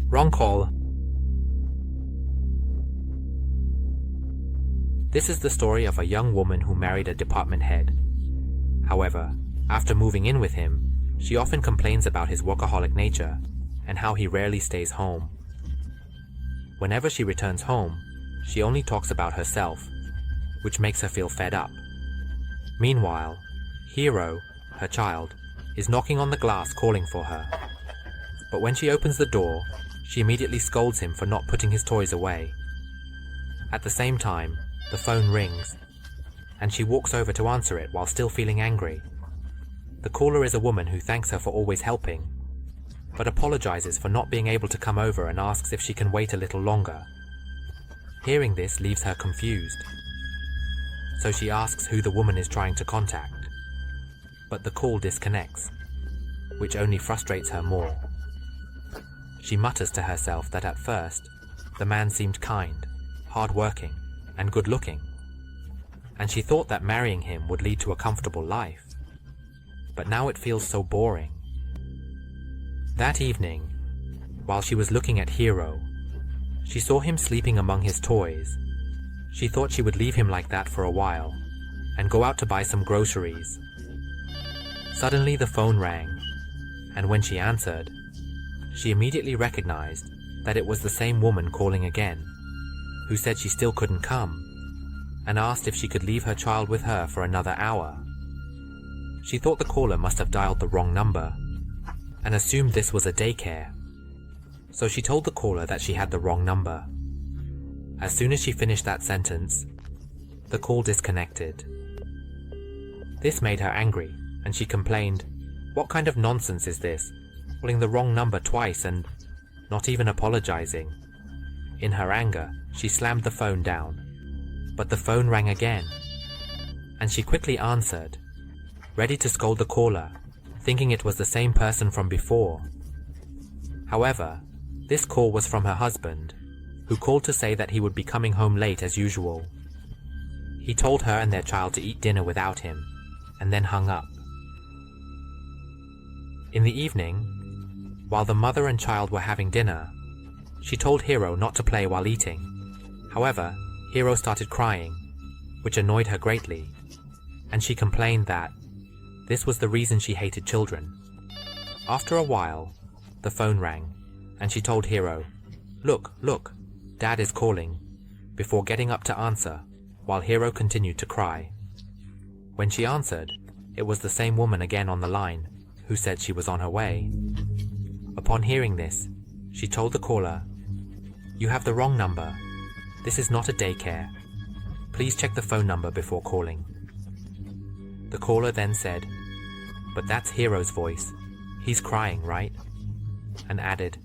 Wrong call. This is the story of a young woman who married a department head. However, after moving in with him, she often complains about his workaholic nature and how he rarely stays home. Whenever she returns home, she only talks about herself, which makes her feel fed up. Meanwhile, Hiro, her child, is knocking on the glass calling for her. But when she opens the door, she immediately scolds him for not putting his toys away. At the same time, the phone rings, and she walks over to answer it while still feeling angry. The caller is a woman who thanks her for always helping, but apologizes for not being able to come over and asks if she can wait a little longer. Hearing this leaves her confused, so she asks who the woman is trying to contact, but the call disconnects, which only frustrates her more. She mutters to herself that at first, the man seemed kind, hard-working, and good-looking, and she thought that marrying him would lead to a comfortable life. But now it feels so boring. That evening, while she was looking at Hiro, she saw him sleeping among his toys. She thought she would leave him like that for a while, and go out to buy some groceries. Suddenly the phone rang, and when she answered, she immediately recognized that it was the same woman calling again, who said she still couldn't come, and asked if she could leave her child with her for another hour. She thought the caller must have dialed the wrong number, and assumed this was a daycare, so she told the caller that she had the wrong number. As soon as she finished that sentence, the call disconnected. This made her angry, and she complained, "What kind of nonsense is this? Calling the wrong number twice and not even apologizing." In her anger, she slammed the phone down, but the phone rang again, and she quickly answered, ready to scold the caller, thinking it was the same person from before. However, this call was from her husband, who called to say that he would be coming home late as usual. He told her and their child to eat dinner without him, and then hung up. In the evening, while the mother and child were having dinner, she told Hiro not to play while eating. However, Hiro started crying, which annoyed her greatly, and she complained that this was the reason she hated children. After a while, the phone rang, and she told Hiro, Look, Dad is calling," before getting up to answer, while Hiro continued to cry. When she answered, it was the same woman again on the line, who said she was on her way. Upon hearing this, she told the caller, "You have the wrong number. This is not a daycare. Please check the phone number before calling." The caller then said, "But that's Hiro's voice. He's crying, right?" and added,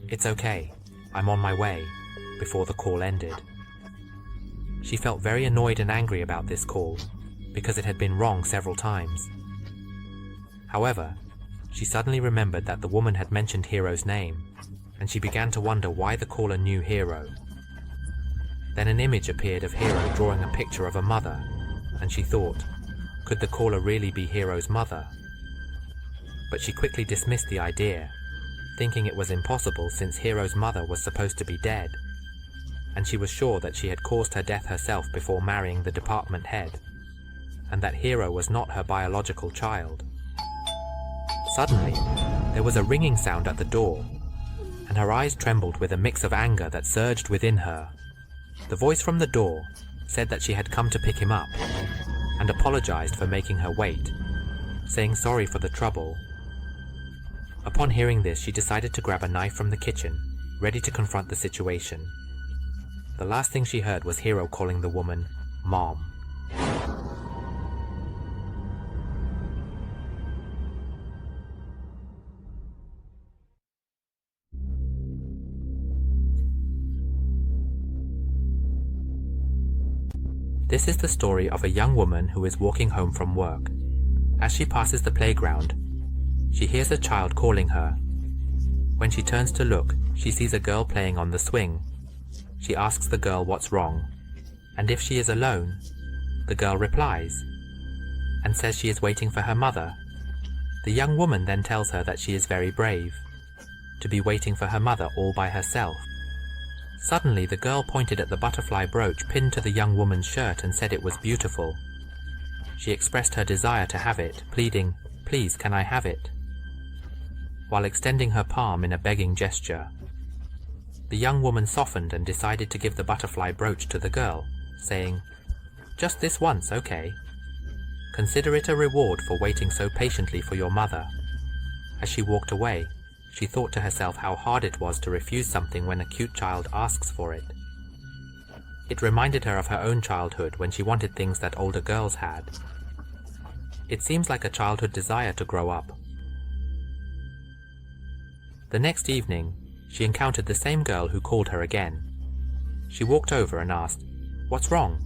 "It's okay, I'm on my way," before the call ended. She felt very annoyed and angry about this call, because it had been wrong several times. However, she suddenly remembered that the woman had mentioned Hiro's name, and she began to wonder why the caller knew Hiro. Then an image appeared of Hiro drawing a picture of a mother, and she thought, could the caller really be Hiro's mother? But she quickly dismissed the idea, thinking it was impossible since Hiro's mother was supposed to be dead, and she was sure that she had caused her death herself before marrying the department head, and that Hiro was not her biological child. Suddenly, there was a ringing sound at the door, and her eyes trembled with a mix of anger that surged within her. The voice from the door said that she had come to pick him up, and apologized for making her wait, saying sorry for the trouble. Upon hearing this, she decided to grab a knife from the kitchen, ready to confront the situation. The last thing she heard was Hiro calling the woman Mom. This is the story of a young woman who is walking home from work. As she passes the playground, she hears a child calling her. When she turns to look, she sees a girl playing on the swing. She asks the girl what's wrong, and if she is alone, the girl replies, and says she is waiting for her mother. The young woman then tells her that she is very brave, to be waiting for her mother all by herself. Suddenly, the girl pointed at the butterfly brooch pinned to the young woman's shirt and said it was beautiful. She expressed her desire to have it, pleading, "Please, can I have it?" while extending her palm in a begging gesture. The young woman softened and decided to give the butterfly brooch to the girl, saying, "Just this once, okay? Consider it a reward for waiting so patiently for your mother." As she walked away, she thought to herself how hard it was to refuse something when a cute child asks for it. It reminded her of her own childhood when she wanted things that older girls had. It seems like a childhood desire to grow up. The next evening, she encountered the same girl who called her again. She walked over and asked, "What's wrong?"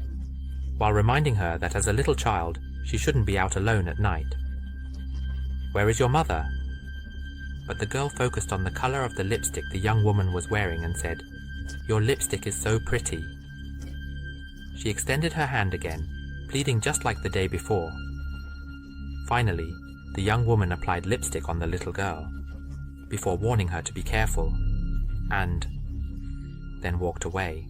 while reminding her that as a little child, she shouldn't be out alone at night. "Where is your mother?" But the girl focused on the color of the lipstick the young woman was wearing and said, "Your lipstick is so pretty." She extended her hand again, pleading just like the day before. Finally, the young woman applied lipstick on the little girl, before warning her to be careful, and then walked away.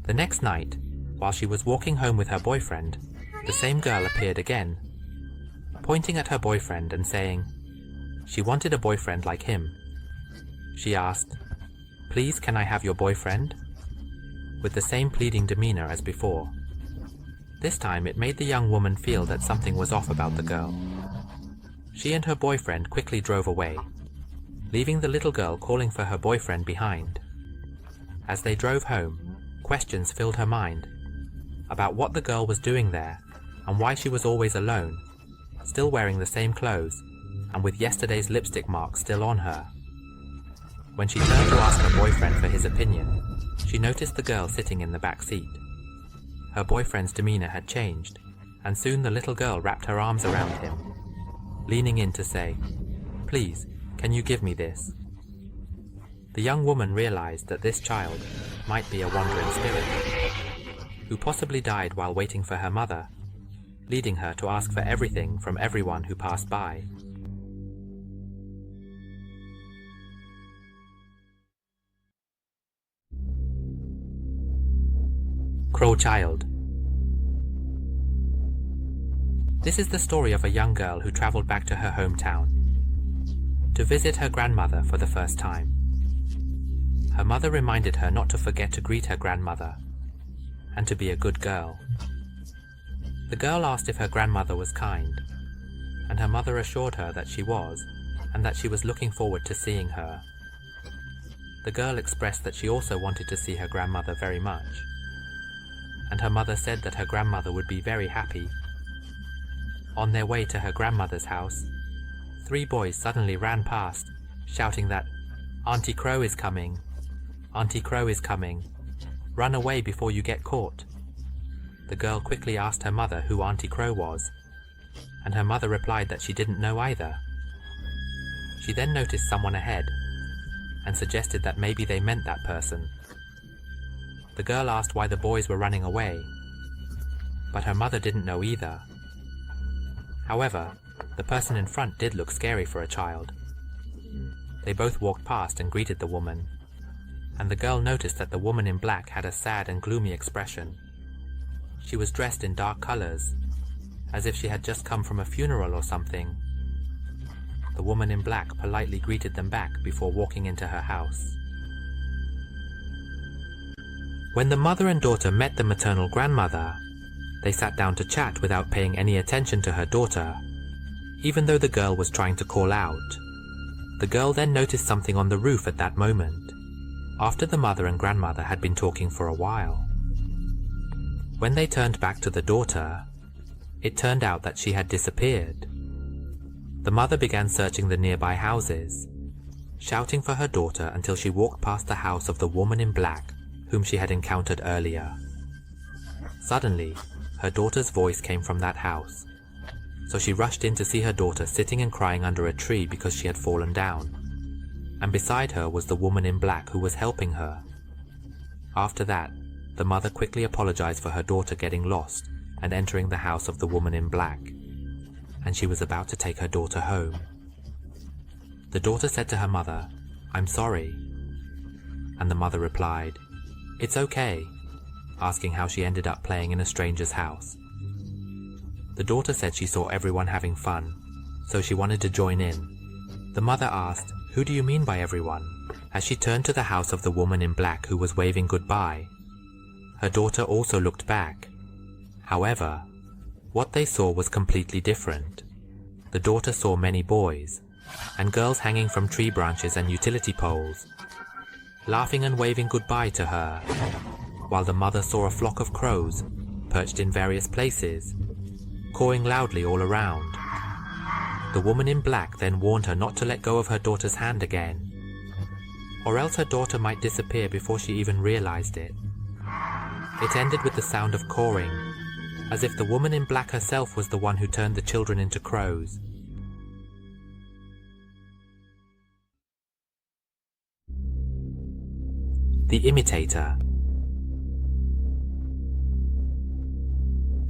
The next night, while she was walking home with her boyfriend, the same girl appeared again, pointing at her boyfriend and saying she wanted a boyfriend like him. She asked, "Please, can I have your boyfriend?" with the same pleading demeanor as before. This time it made the young woman feel that something was off about the girl. She and her boyfriend quickly drove away, leaving the little girl calling for her boyfriend behind. As they drove home, questions filled her mind about what the girl was doing there and why she was always alone, still wearing the same clothes and with yesterday's lipstick mark still on her. When she turned to ask her boyfriend for his opinion, she noticed the girl sitting in the back seat. Her boyfriend's demeanor had changed, and soon the little girl wrapped her arms around him, leaning in to say, "Please, can you give me this?" The young woman realized that this child might be a wandering spirit, who possibly died while waiting for her mother, leading her to ask for everything from everyone who passed by. Crow Child. This is the story of a young girl who traveled back to her hometown to visit her grandmother for the first time. Her mother reminded her not to forget to greet her grandmother and to be a good girl. The girl asked if her grandmother was kind, and her mother assured her that she was, and that she was looking forward to seeing her. The girl expressed that she also wanted to see her grandmother very much, and her mother said that her grandmother would be very happy. On their way to her grandmother's house, 3 boys suddenly ran past, shouting that, "Auntie Crow is coming! Auntie Crow is coming! Run away before you get caught!" The girl quickly asked her mother who Auntie Crow was, and her mother replied that she didn't know either. She then noticed someone ahead, and suggested that maybe they meant that person. The girl asked why the boys were running away, but her mother didn't know either. However, the person in front did look scary for a child. They both walked past and greeted the woman, and the girl noticed that the woman in black had a sad and gloomy expression. She was dressed in dark colors, as if she had just come from a funeral or something. The woman in black politely greeted them back before walking into her house. When the mother and daughter met the maternal grandmother, they sat down to chat without paying any attention to her daughter, even though the girl was trying to call out. The girl then noticed something on the roof at that moment, after the mother and grandmother had been talking for a while. When they turned back to the daughter, it turned out that she had disappeared. The mother began searching the nearby houses, shouting for her daughter until she walked past the house of the woman in black whom she had encountered earlier. Suddenly, her daughter's voice came from that house, so she rushed in to see her daughter sitting and crying under a tree because she had fallen down, and beside her was the woman in black who was helping her. After that, the mother quickly apologized for her daughter getting lost and entering the house of the woman in black, and she was about to take her daughter home. The daughter said to her mother, "I'm sorry." And the mother replied, "It's okay," asking how she ended up playing in a stranger's house. The daughter said she saw everyone having fun, so she wanted to join in. The mother asked, "Who do you mean by everyone?" as she turned to the house of the woman in black who was waving goodbye. Her daughter also looked back. However, what they saw was completely different. The daughter saw many boys and girls hanging from tree branches and utility poles, laughing and waving goodbye to her, while the mother saw a flock of crows perched in various places, cawing loudly all around. The woman in black then warned her not to let go of her daughter's hand again, or else her daughter might disappear before she even realized it. It ended with the sound of cawing, as if the woman in black herself was the one who turned the children into crows. The Imitator.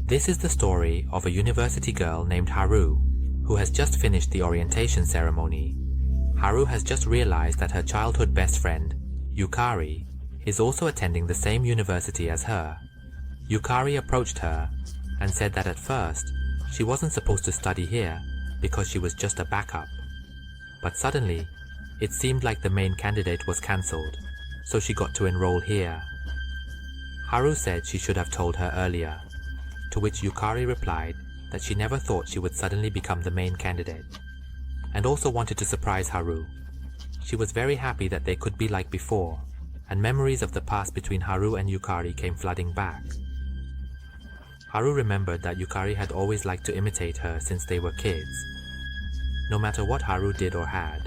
This is the story of a university girl named Haru, who has just finished the orientation ceremony. Haru has just realized that her childhood best friend, Yukari, is also attending the same university as her. Yukari approached her and said that at first she wasn't supposed to study here because she was just a backup. But suddenly, it seemed like the main candidate was cancelled, so she got to enroll here. Haru said she should have told her earlier, to which Yukari replied that she never thought she would suddenly become the main candidate, and also wanted to surprise Haru. She was very happy that they could be like before, and memories of the past between Haru and Yukari came flooding back. Haru remembered that Yukari had always liked to imitate her since they were kids. No matter what Haru did or had,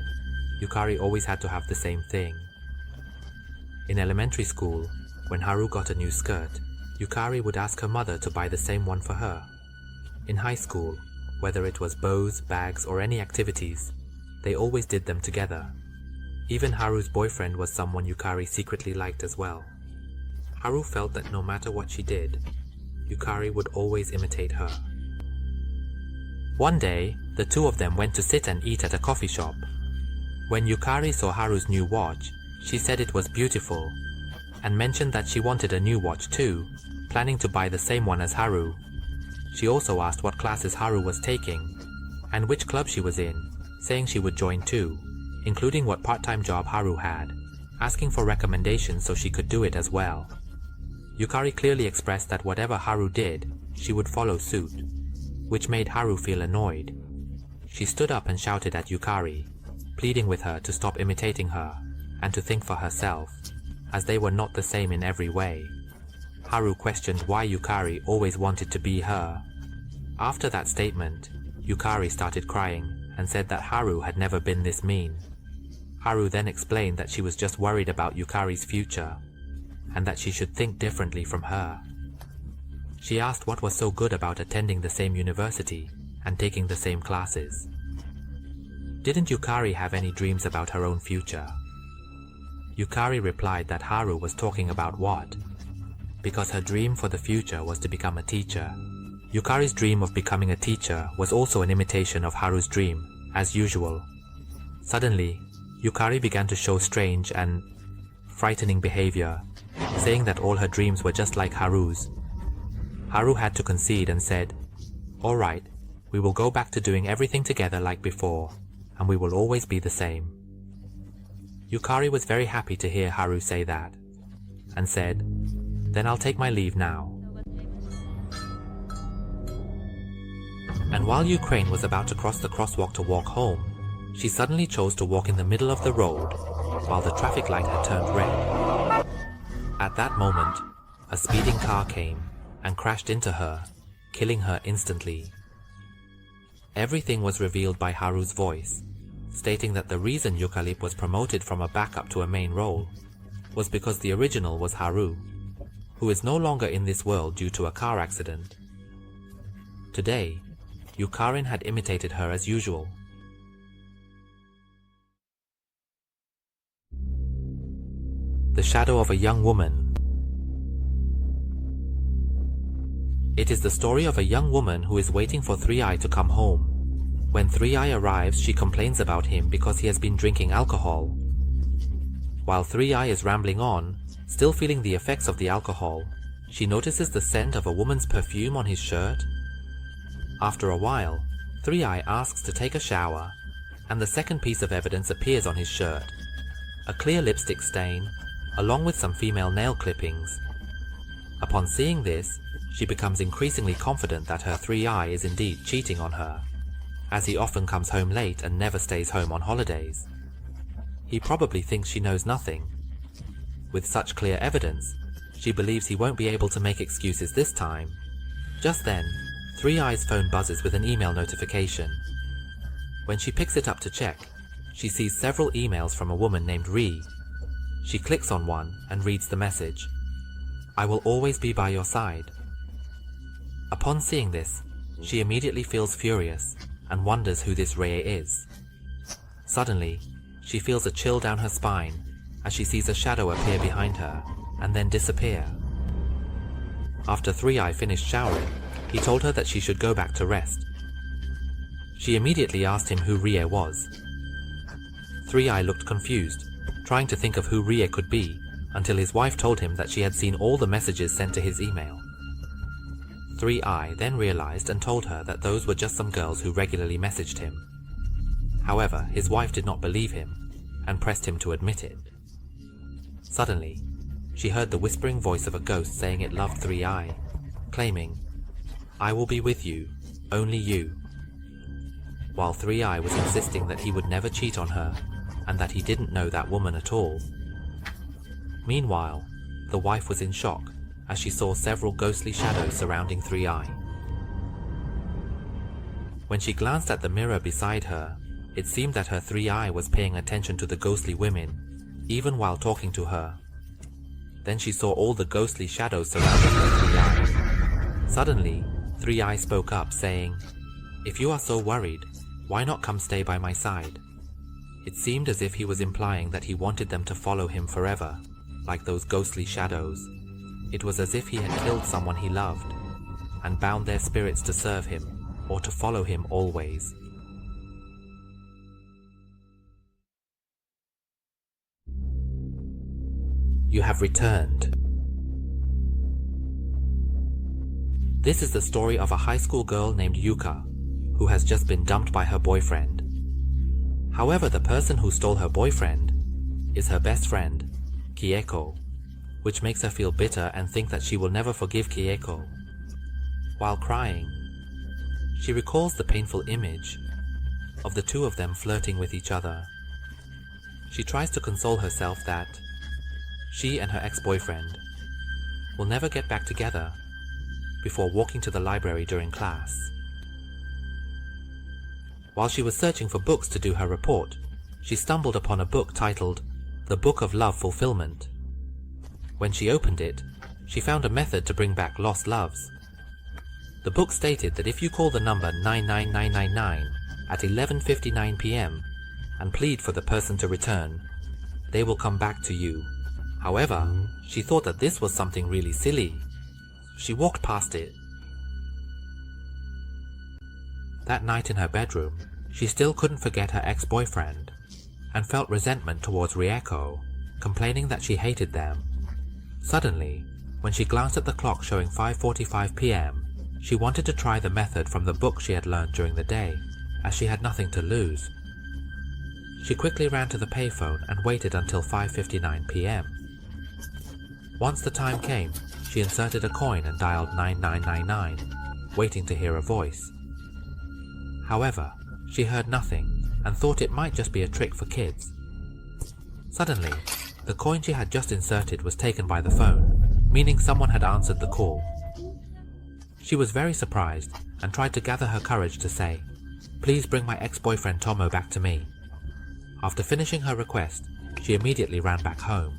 Yukari always had to have the same thing. In elementary school, when Haru got a new skirt, Yukari would ask her mother to buy the same one for her. In high school, whether it was bows, bags, or any activities, they always did them together. Even Haru's boyfriend was someone Yukari secretly liked as well. Haru felt that no matter what she did, Yukari would always imitate her. One day, the two of them went to sit and eat at a coffee shop. When Yukari saw Haru's new watch, she said it was beautiful, and mentioned that she wanted a new watch too, planning to buy the same one as Haru. She also asked what classes Haru was taking, and which club she was in, saying she would join too, including what part-time job Haru had, asking for recommendations so she could do it as well. Yukari clearly expressed that whatever Haru did, she would follow suit, which made Haru feel annoyed. She stood up and shouted at Yukari, pleading with her to stop imitating her and to think for herself, as they were not the same in every way. Haru questioned why Yukari always wanted to be her. After that statement, Yukari started crying and said that Haru had never been this mean. Haru then explained that she was just worried about Yukari's future, and that she should think differently from her. She asked what was so good about attending the same university and taking the same classes. Didn't Yukari have any dreams about her own future? Yukari replied that Haru was talking about what? Because her dream for the future was to become a teacher. Yukari's dream of becoming a teacher was also an imitation of Haru's dream, as usual. Suddenly, Yukari began to show strange and frightening behavior, saying that all her dreams were just like Haru's. Haru had to concede and said, "All right, we will go back to doing everything together like before, and we will always be the same." Yukari was very happy to hear Haru say that, and said, "Then I'll take my leave now." And while Ukraine was about to cross the crosswalk to walk home, she suddenly chose to walk in the middle of the road while the traffic light had turned red. At that moment, a speeding car came and crashed into her, killing her instantly. Everything was revealed by Haru's voice, stating that the reason Yukalip was promoted from a backup to a main role was because the original was Haru, who is no longer in this world due to a car accident. Today, Yukarin had imitated her as usual. The Shadow of a Young Woman. It is the story of a young woman who is waiting for 3i to come home. When 3i arrives, she complains about him because he has been drinking alcohol. While 3i is rambling on, still feeling the effects of the alcohol, she notices the scent of a woman's perfume on his shirt. After a while, 3i asks to take a shower, and the second piece of evidence appears on his shirt, a clear lipstick stain, along with some female nail clippings. Upon seeing this, she becomes increasingly confident that her 3i is indeed cheating on her, as he often comes home late and never stays home on holidays. He probably thinks she knows nothing. With such clear evidence, she believes he won't be able to make excuses this time. Just then, 3i's phone buzzes with an email notification. When she picks it up to check, she sees several emails from a woman named Ree. She clicks on one and reads the message, "I will always be by your side." Upon seeing this, she immediately feels furious and wonders who this Ree is. Suddenly, she feels a chill down her spine as she sees a shadow appear behind her and then disappear. After 3i finished showering, he told her that she should go back to rest. She immediately asked him who Ree was. 3i looked confused, trying to think of who Ree could be, until his wife told him that she had seen all the messages sent to his email. 3i then realized and told her that those were just some girls who regularly messaged him. However, his wife did not believe him and pressed him to admit it. Suddenly, she heard the whispering voice of a ghost saying it loved 3i, claiming, "I will be with you, only you," while 3i was insisting that he would never cheat on her and that he didn't know that woman at all. Meanwhile, the wife was in shock as she saw several ghostly shadows surrounding 3i. When she glanced at the mirror beside her, it seemed that her 3i was paying attention to the ghostly women, even while talking to her. Then she saw all the ghostly shadows surrounding her 3i. Suddenly, 3i spoke up, saying, "If you are so worried, why not come stay by my side?" It seemed as if he was implying that he wanted them to follow him forever, like those ghostly shadows. It was as if he had killed someone he loved, and bound their spirits to serve him, or to follow him always. You have returned. This is the story of a high school girl named Yuka, who has just been dumped by her boyfriend. However, the person who stole her boyfriend is her best friend, Kieko, which makes her feel bitter and think that she will never forgive Kieko. While crying, she recalls the painful image of the two of them flirting with each other. She tries to console herself that she and her ex-boyfriend will never get back together, before walking to the library during class. While she was searching for books to do her report, she stumbled upon a book titled The Book of Love Fulfillment. When she opened it, she found a method to bring back lost loves. The book stated that if you call the number 99999 at 11:59 p.m. and plead for the person to return, they will come back to you. However, she thought that this was something really silly. She walked past it. That night in her bedroom, she still couldn't forget her ex-boyfriend, and felt resentment towards Rieko, complaining that she hated them. Suddenly, when she glanced at the clock showing 5:45 p.m., she wanted to try the method from the book she had learned during the day, as she had nothing to lose. She quickly ran to the payphone and waited until 5:59 p.m. Once the time came, she inserted a coin and dialed 9999, waiting to hear a voice. However, she heard nothing and thought it might just be a trick for kids. Suddenly, the coin she had just inserted was taken by the phone, meaning someone had answered the call. She was very surprised and tried to gather her courage to say, "Please bring my ex-boyfriend Tomo back to me." After finishing her request, she immediately ran back home.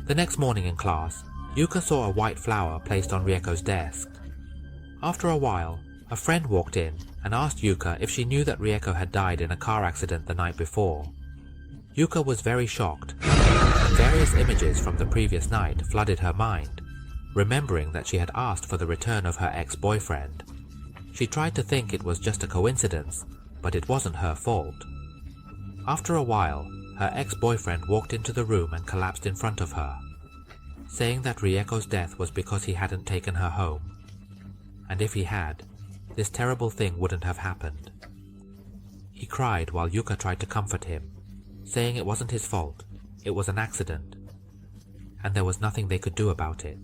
The next morning in class, Yuka saw a white flower placed on Rieko's desk. After a while, a friend walked in and asked Yuka if she knew that Rieko had died in a car accident the night before. Yuka was very shocked, and various images from the previous night flooded her mind, remembering that she had asked for the return of her ex-boyfriend. She tried to think it was just a coincidence, but it wasn't her fault. After a while, her ex-boyfriend walked into the room and collapsed in front of her, saying that Rieko's death was because he hadn't taken her home. And if he had, this terrible thing wouldn't have happened. He cried while Yuka tried to comfort him, saying it wasn't his fault, it was an accident, and there was nothing they could do about it.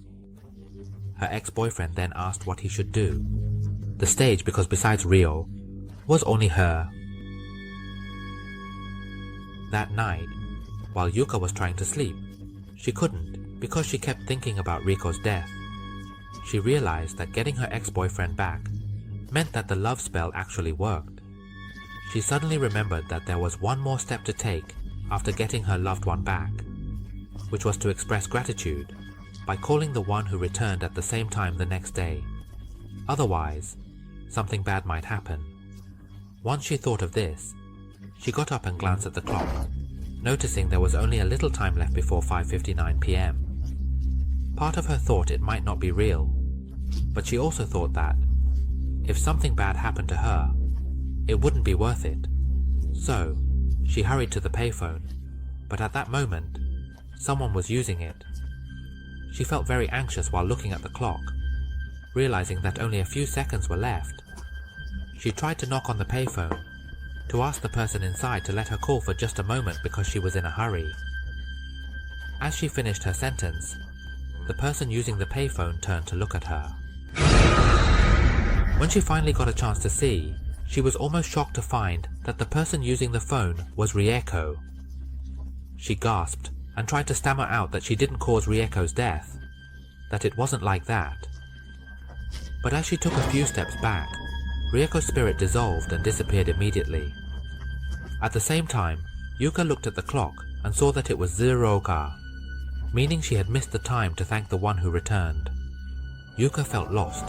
Her ex-boyfriend then asked what he should do. The stage, because besides Rio, was only her. That night, while Yuka was trying to sleep, she couldn't because she kept thinking about Riko's death. She realized that getting her ex-boyfriend back meant that the love spell actually worked. She suddenly remembered that there was one more step to take after getting her loved one back, which was to express gratitude by calling the one who returned at the same time the next day. Otherwise, something bad might happen. Once she thought of this, she got up and glanced at the clock, noticing there was only a little time left before 5:59 p.m. Part of her thought it might not be real, but she also thought that if something bad happened to her, it wouldn't be worth it. So, she hurried to the payphone, but at that moment, someone was using it. She felt very anxious while looking at the clock, realizing that only a few seconds were left. She tried to knock on the payphone, to ask the person inside to let her call for just a moment because she was in a hurry. As she finished her sentence, the person using the payphone turned to look at her. When she finally got a chance to see, she was almost shocked to find that the person using the phone was Rieko. She gasped and tried to stammer out that she didn't cause Rieko's death, that it wasn't like that. But as she took a few steps back, Rieko's spirit dissolved and disappeared immediately. At the same time, Yuka looked at the clock and saw that it was 0:00, meaning she had missed the time to thank the one who returned. Yuka felt lost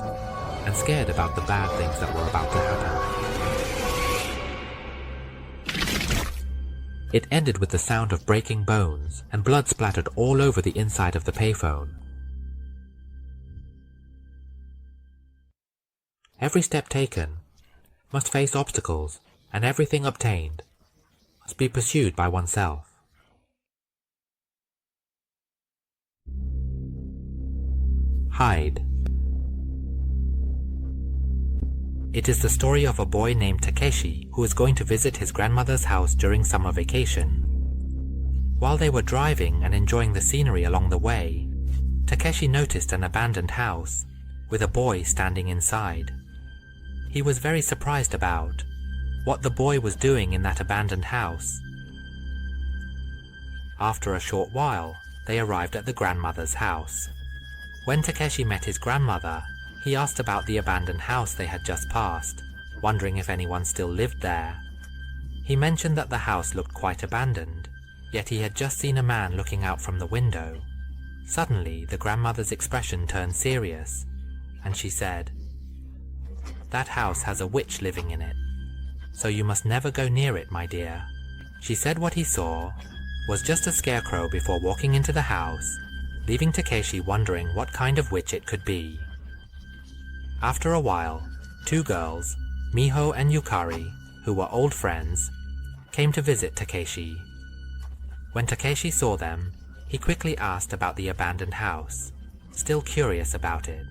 and scared about the bad things that were about to happen. It ended with the sound of breaking bones, and blood splattered all over the inside of the payphone. Every step taken must face obstacles, and everything obtained must be pursued by oneself. Hide. It is the story of a boy named Takeshi who is going to visit his grandmother's house during summer vacation. While they were driving and enjoying the scenery along the way, Takeshi noticed an abandoned house with a boy standing inside. He was very surprised about what the boy was doing in that abandoned house. After a short while, they arrived at the grandmother's house. When Takeshi met his grandmother, he asked about the abandoned house they had just passed, wondering if anyone still lived there. He mentioned that the house looked quite abandoned, yet he had just seen a man looking out from the window. Suddenly, the grandmother's expression turned serious, and she said, "That house has a witch living in it, so you must never go near it, my dear." She said what he saw was just a scarecrow before walking into the house, leaving Takeshi wondering what kind of witch it could be. After a while, two girls, Miho and Yukari, who were old friends, came to visit Takeshi. When Takeshi saw them, he quickly asked about the abandoned house, still curious about it.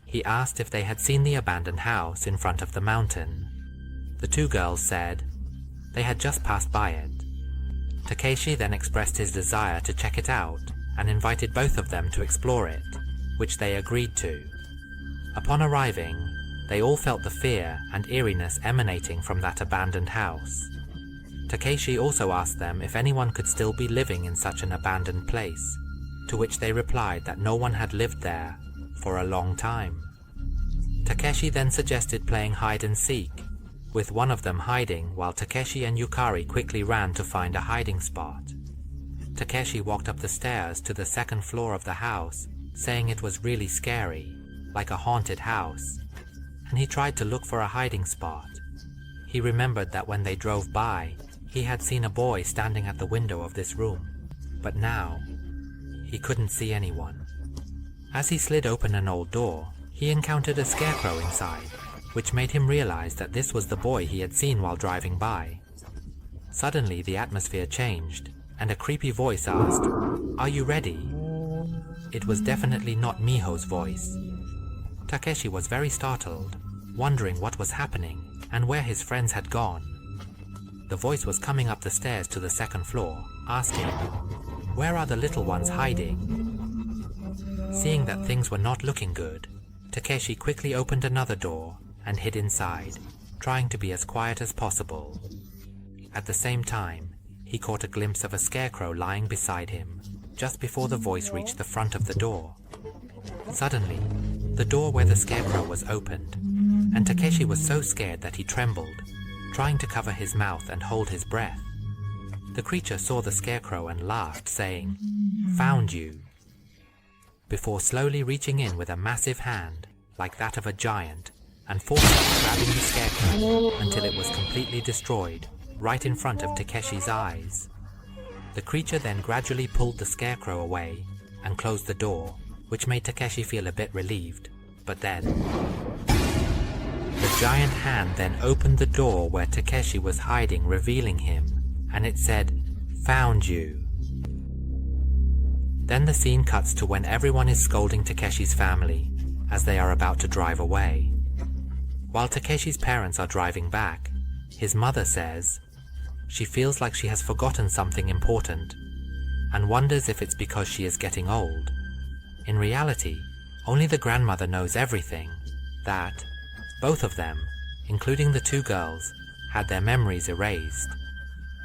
He asked if they had seen the abandoned house in front of the mountain. The two girls said they had just passed by it. Takeshi then expressed his desire to check it out and invited both of them to explore it, which they agreed to. Upon arriving, they all felt the fear and eeriness emanating from that abandoned house. Takeshi also asked them if anyone could still be living in such an abandoned place, to which they replied that no one had lived there for a long time. Takeshi then suggested playing hide and seek, with one of them hiding while Takeshi and Yukari quickly ran to find a hiding spot. Takeshi walked up the stairs to the second floor of the house, saying it was really scary, like a haunted house, and he tried to look for a hiding spot. He remembered that when they drove by, he had seen a boy standing at the window of this room, but now he couldn't see anyone. As he slid open an old door, he encountered a scarecrow inside, which made him realize that this was the boy he had seen while driving by. Suddenly, the atmosphere changed, and a creepy voice asked, "Are you ready?" It was definitely not Miho's voice. Takeshi was very startled, wondering what was happening and where his friends had gone. The voice was coming up the stairs to the second floor, asking, "Where are the little ones hiding?" Seeing that things were not looking good, Takeshi quickly opened another door and hid inside, trying to be as quiet as possible. At the same time, he caught a glimpse of a scarecrow lying beside him, just before the voice reached the front of the door. Suddenly, the door where the scarecrow was opened, and Takeshi was so scared that he trembled, trying to cover his mouth and hold his breath. The creature saw the scarecrow and laughed, saying, "Found you," before slowly reaching in with a massive hand, like that of a giant, and forcefully grabbing the scarecrow until it was completely destroyed, right in front of Takeshi's eyes. The creature then gradually pulled the scarecrow away and closed the door, which made Takeshi feel a bit relieved. But then, the giant hand then opened the door where Takeshi was hiding, revealing him, and it said, "Found you." Then the scene cuts to when everyone is scolding Takeshi's family as they are about to drive away. While Takeshi's parents are driving back, his mother says she feels like she has forgotten something important and wonders if it's because she is getting old. In reality, only the grandmother knows everything, that both of them, including the two girls, had their memories erased.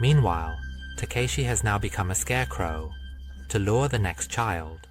Meanwhile, Takeshi has now become a scarecrow to lure the next child.